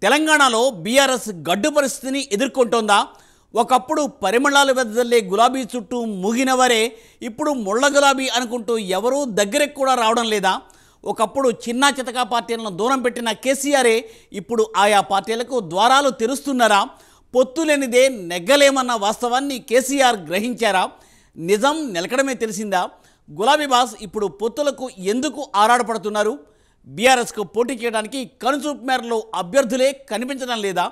తెలంగాణలో బీఆర్ఎస్ గడ్డు పరిస్థితిని ఎదుర్కొంటోందా? ఒకప్పుడు పరిమళాలు వెదజల్లే గులాబీ చుట్టూ మూగినవరే ఇప్పుడు ముళ్ళ గులాబీ అనుకుంటూ ఎవరూ దగ్గరికి కూడా రావడం లేదా? ఒకప్పుడు చిన్నా చితకా పార్టీలను దూరం పెట్టిన కేసీఆరే ఇప్పుడు ఆయా పార్టీలకు ద్వారాలు తెరుస్తున్నారా? పొత్తు లేనిదే నెగ్గలేమన్న వాస్తవాన్ని కేసీఆర్ గ్రహించారా? నిజం నిలకడమే తెలిసిందా? గులాబీ బాస్ ఇప్పుడు పొత్తులకు ఎందుకు ఆరాటపడుతున్నారు? బీఆర్ఎస్కు పోటీ చేయడానికి కనుచూపు మేరలో అభ్యర్థులే కనిపించడం లేదా?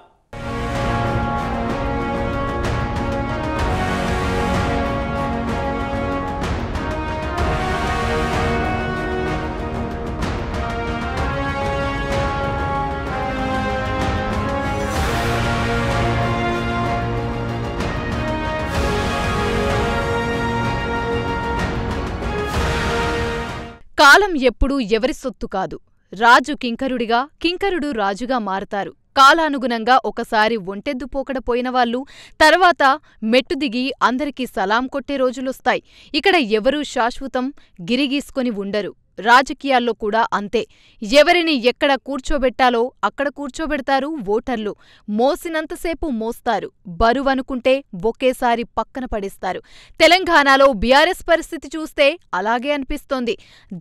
కాలం ఎప్పుడూ ఎవరి సొత్తు కాదు. రాజు కింకరుడిగా, కింకరుడు రాజుగా మారతారు. కాలానుగుణంగా ఒకసారి ఒంటెద్దు పోకడ పోయినవాళ్లు తర్వాత మెట్టు దిగి అందరికీ సలాం కొట్టే రోజులొస్తాయి. ఇక్కడ ఎవరూ శాశ్వతం గిరిగీసుకొని ఉండరు. రాజకీయాల్లో కూడా అంతే. ఎవరిని ఎక్కడ కూర్చోబెట్టాలో అక్కడ కూర్చోబెడతారు ఓటర్లు. మోసినంతసేపు మోస్తారు, బరువనుకుంటే ఒకేసారి పక్కన పడేస్తారు. తెలంగాణలో బీఆర్ఎస్ పరిస్థితి చూస్తే అలాగే అనిపిస్తోంది.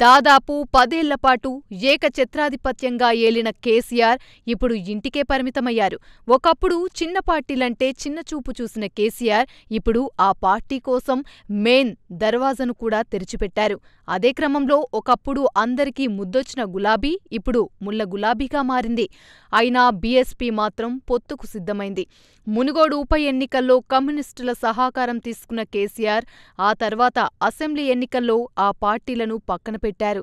దాదాపు 10 ఏళ్లపాటు ఏకఛత్రాధిపత్యంగా ఏలిన కేసీఆర్ ఇప్పుడు ఇంటికే పరిమితమయ్యారు. ఒకప్పుడు చిన్న పార్టీలంటే చిన్నచూపు చూసిన కేసీఆర్ ఇప్పుడు ఆ పార్టీ కోసం మెయిన్ దర్వాజను కూడా తెరిచిపెట్టారు. అదే క్రమంలో ఒకప్పుడు అందరికీ ముద్దొచ్చిన గులాబీ ఇప్పుడు ముళ్ళ గులాబీగా మారింది. అయినా బీఎస్పీ మాత్రం పొత్తుకు సిద్ధమైంది. మునుగోడు ఉప ఎన్నికల్లో కమ్యూనిస్టుల సహకారం తీసుకున్న కేసీఆర్ ఆ తర్వాత అసెంబ్లీ ఎన్నికల్లో ఆ పార్టీలను పక్కన పెట్టారు.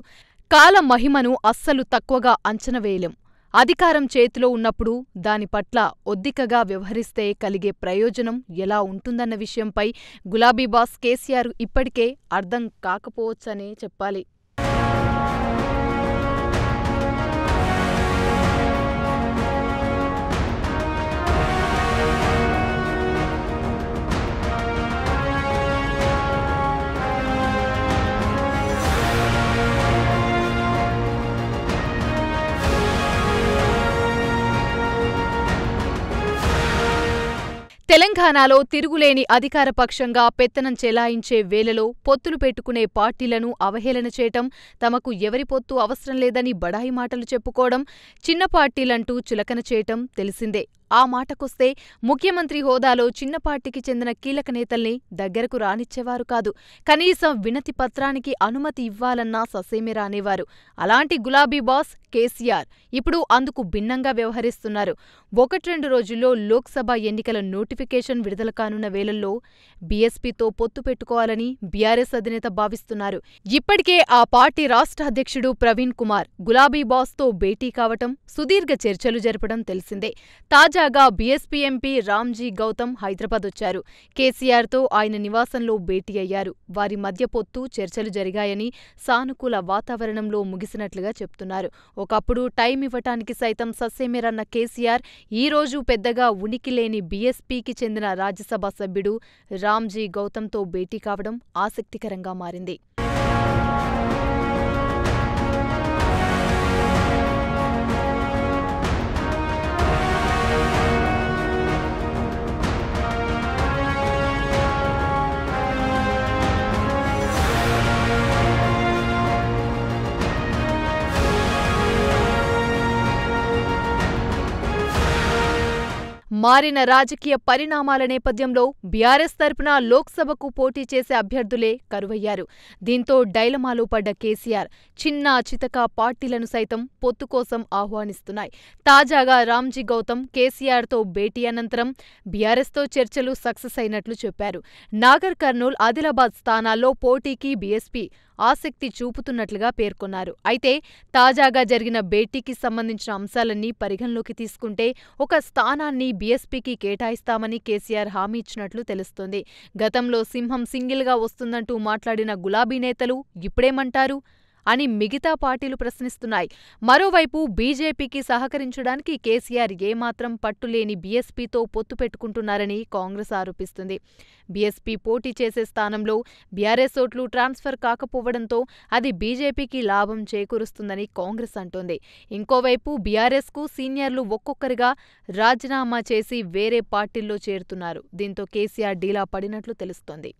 కాల మహిమను అస్సలు తక్కువగా అంచనా వేయలేం. అధికారం చేతిలో ఉన్నప్పుడు దాని పట్ల ఒద్దికగా వ్యవహరిస్తే కలిగే ప్రయోజనం ఎలా ఉంటుందన్న విషయంపై గులాబీ బాస్ కేసీఆర్ ఇప్పటికే అర్థం కాకపోవచ్చనే చెప్పాలి. తెలంగాణలో తిరుగులేని అధికారపక్షంగా పెత్తనం చెలాయించే వేళలో పొత్తులు పెట్టుకునే పార్టీలను అవహేళన చేయటం, తమకు ఎవరి పొత్తు అవసరం లేదని బడాయి మాటలు చెప్పుకోవడం, చిన్న పార్టీలంటూ చులకన చేయటం తెలిసిందే. ఆ మాటకొస్తే ముఖ్యమంత్రి హోదాలో చిన్న పార్టీకి చెందిన కీలక నేతల్ని దగ్గరకు రానిచ్చేవారు కాదు. కనీసం వినతి పత్రానికి అనుమతి ఇవ్వాలన్నా ససేమిరా రానేవారు. అలాంటి గులాబీ బాస్ కేసీఆర్ ఇప్పుడు అందుకు భిన్నంగా వ్యవహరిస్తున్నారు. 1-2 రోజుల్లో లోక్సభ ఎన్నికల నోటిఫికేషన్ విడుదల కానున్న వేళల్లో బీఎస్పీతో పొత్తు పెట్టుకోవాలని బీఆర్ఎస్ అధినేత భావిస్తున్నారు. ఇప్పటికే ఆ పార్టీ రాష్ట్ర అధ్యక్షుడు ప్రవీణ్ కుమార్ గులాబీ బాస్తో భేటీ కావటం, సుదీర్ఘ చర్చలు జరపడం తెలిసిందే. తాజాగా బీఎస్పీ ఎంపీ రామ్జీ గౌతమ్ హైదరాబాద్ వచ్చారు. కేసీఆర్తో ఆయన నివాసంలో భేటీ అయ్యారు. వారి మధ్య పొత్తు చర్చలు జరిగాయని, సానుకూల వాతావరణంలో ముగిసినట్లుగా చెప్తున్నారు. ఒకప్పుడు టైం ఇవ్వటానికి సైతం ససేమిరన్న కేసీఆర్ ఈ రోజు పెద్దగా ఉనికి లేని బీఎస్పీకి చెందిన రాజ్యసభ సభ్యుడు రామ్జీ గౌతమ్తో భేటీ కావడం ఆసక్తికరంగా మారింది. మారిన రాజకీయ పరిణామాల నేపథ్యంలో బీఆర్ఎస్ తరపున లోక్సభకు పోటీ చేసే అభ్యర్థులే కరువయ్యారు. దీంతో డైలమాలో పడ్డ కేసీఆర్ చిన్న చితకా పార్టీలను సైతం పొత్తు కోసం ఆహ్వానిస్తున్నాయి. తాజాగా రామ్జీ గౌతమ్ కేసీఆర్తో భేటీ అనంతరం బీఆర్ఎస్తో చర్చలు సక్సెస్ అయినట్లు చెప్పారు. నాగర్ కర్నూల్, ఆదిలాబాద్ స్థానాల్లో పోటీకి బీఎస్పీ ఆసక్తి చూపుతున్నట్లుగా పేర్కొన్నారు. అయితే తాజాగా జరిగిన భేటీకి సంబంధించిన అంశాలన్నీ పరిగణలోకి తీసుకుంటే ఒక స్థానాన్ని బీఎస్పీకి కేటాయిస్తామని కేసీఆర్ హామీ ఇచ్చినట్లు తెలుస్తోంది. గతంలో సింహం సింగిల్గా వస్తుందంటూ మాట్లాడిన గులాబీ నేతలు ఇప్పుడేమంటారు? అని మిగతా పార్టీలు ప్రశ్నిస్తున్నాయి. మరోవైపు బీజేపీకి సహకరించడానికి కేసీఆర్ ఏమాత్రం పట్టులేని బీఎస్పీతో పొత్తు పెట్టుకుంటున్నారని కాంగ్రెస్ ఆరోపిస్తుంది. బీఎస్పీ పోటీ చేసే స్థానంలో బీఆర్ఎస్ ఓట్లు ట్రాన్స్ఫర్ కాకపోవడంతో అది బీజేపీకి లాభం చేకూరుస్తుందని కాంగ్రెస్ అంటోంది. ఇంకోవైపు బీఆర్ఎస్కు సీనియర్లు ఒక్కొక్కరిగా రాజీనామా చేసి వేరే పార్టీల్లో చేరుతున్నారు. దీంతో కేసీఆర్ డీలా పడినట్లు తెలుస్తోంది.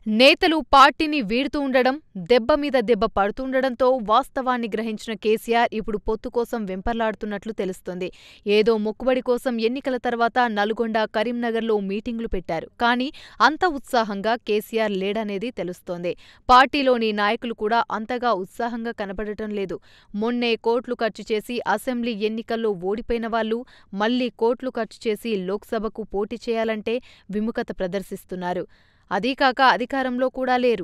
నేతలు పార్టీని వీడుతూ ఉండడం, దెబ్బ మీద దెబ్బ పడుతుండడంతో వాస్తవాన్ని గ్రహించిన కేసీఆర్ ఇప్పుడు పొత్తు కోసం వెంపర్లాడుతున్నట్లు తెలుస్తోంది. ఏదో మొక్కుబడి కోసం ఎన్నికల తర్వాత నల్గొండ, కరీంనగర్లో మీటింగులు పెట్టారు. కానీ అంత ఉత్సాహంగా కేసీఆర్ లేడనేది తెలుస్తోంది. పార్టీలోని నాయకులు కూడా అంతగా ఉత్సాహంగా కనపడటం లేదు. మొన్నే కోట్లు ఖర్చు చేసి అసెంబ్లీ ఎన్నికల్లో ఓడిపోయిన వాళ్లు మళ్లీ కోట్లు ఖర్చు చేసి లోక్సభకు పోటీ చేయాలంటే విముఖత ప్రదర్శిస్తున్నారు. అదీకాక అధికారంలో కూడా లేరు.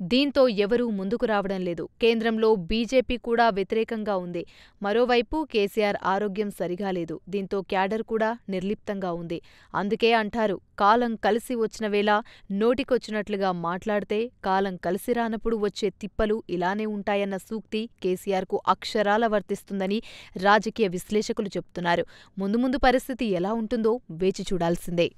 దీంతో ఎవరూ ముందుకు రావడం లేదు. కేంద్రంలో బీజేపీ కూడా వ్యతిరేకంగా ఉంది. మరోవైపు కేసీఆర్ ఆరోగ్యం సరిగా లేదు. దీంతో క్యాడర్ కూడా నిర్లిప్తంగా ఉంది. అందుకే అంటారు, కాలం కలిసి వచ్చిన వేళ నోటికొచ్చినట్లుగా మాట్లాడితే కాలం కలిసి రానప్పుడు వచ్చే తిప్పలు ఇలానే ఉంటాయన్న సూక్తి కేసీఆర్కు అక్షరాల వర్తిస్తుందని రాజకీయ విశ్లేషకులు చెబుతున్నారు. ముందు ముందు పరిస్థితి ఎలా ఉంటుందో వేచి చూడాల్సిందే.